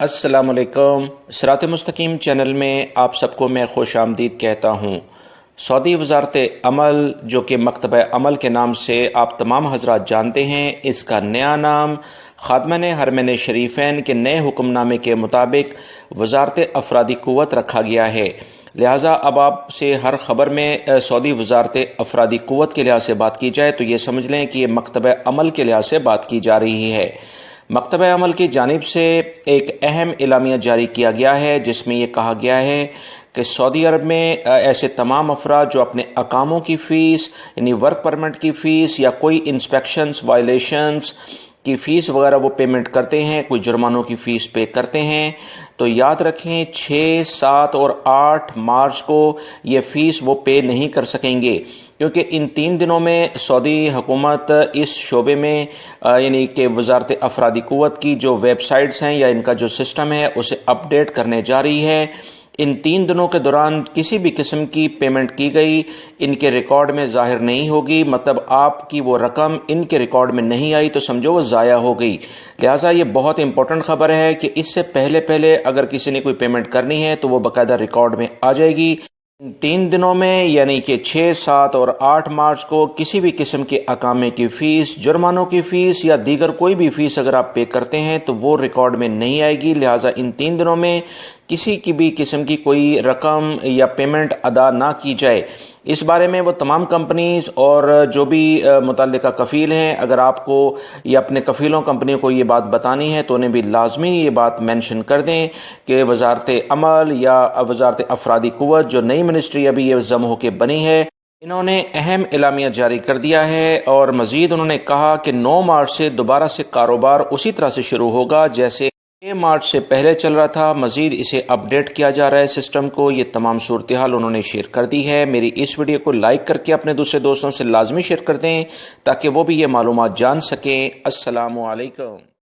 अस्सलाम वालेकुम। सिरात मुस्तकीम चैनल में आप सबको मैं खुश आमदीद कहता हूँ। सऊदी वजारत अमल, जो कि मकतब अमल के नाम से आप तमाम हजरात जानते हैं, इसका नया नाम खादमैन हरमैन शरीफैन के नए हुक्मनामे के मुताबिक वजारत अफरादी क़ुव्वत रखा गया है। लिहाजा अब आपसे हर खबर में सऊदी वजारत अफरादी क़ुव्वत के लिहाज से बात की जाए तो ये समझ लें कि ये मकतब अमल के लिहाज से बात की जा रही है। मकतब अमल की जानिब से एक अहम एलामिया जारी किया गया है, जिसमें यह कहा गया है कि सऊदी अरब में ऐसे तमाम अफराद जो अपने अकामों की फ़ीस यानी वर्क परमिट की फ़ीस या कोई इंस्पेक्शंस वायलेशंस की फ़ीस वगैरह वो पेमेंट करते हैं, कोई जुर्मानों की फ़ीस पे करते हैं, तो याद रखें 6, 7 और 8 मार्च को ये फ़ीस वो पे नहीं कर सकेंगे, क्योंकि इन 3 दिनों में सऊदी हुकूमत इस शोबे में यानी कि वजारत अफरादी क़ुव्वत की जो वेबसाइट्स हैं या इनका जो सिस्टम है उसे अपडेट करने जा रही है। इन 3 दिनों के दौरान किसी भी किस्म की पेमेंट की गई इनके रिकॉर्ड में ज़ाहिर नहीं होगी, मतलब आपकी वो रकम इनके रिकॉर्ड में नहीं आई तो समझो वो ज़ाया हो गई। लिहाजा ये बहुत इंपॉर्टेंट खबर है कि इससे पहले अगर किसी ने कोई पेमेंट करनी है तो वो बाकायदा रिकॉर्ड में आ जाएगी। 3 दिनों में यानी कि 6, 7 और 8 मार्च को किसी भी किस्म के अकामे की फ़ीस, जुर्मानों की फ़ीस या दीगर कोई भी फ़ीस अगर आप पे करते हैं तो वो रिकॉर्ड में नहीं आएगी। लिहाजा इन 3 दिनों में किसी की भी किस्म की कोई रकम या पेमेंट अदा ना की जाए। इस बारे में वो तमाम कंपनीज और जो भी मुतल्लिका कफ़ील हैं, अगर आपको या अपने कफ़ीलों कंपनियों को ये बात बतानी है तो उन्हें भी लाजमी ये बात मेंशन कर दें कि वजारत अमल या वजारत अफरादी क़ुव्वत जो नई मिनिस्ट्री अभी ये जम होकर बनी है, इन्होंने अहम एलामिया जारी कर दिया है। और मज़ीद उन्होंने कहा कि 9 मार्च से दोबारा से कारोबार उसी तरह से शुरू होगा जैसे 6 मार्च से पहले चल रहा था। मजीद इसे अपडेट किया जा रहा है सिस्टम को। ये तमाम सूरत हाल उन्होंने शेयर कर दी है। मेरी इस वीडियो को लाइक करके अपने दूसरे दोस्तों से लाजमी शेयर कर दें ताकि वो भी ये मालूमात जान सकें। अस्सलामु अलैकुम।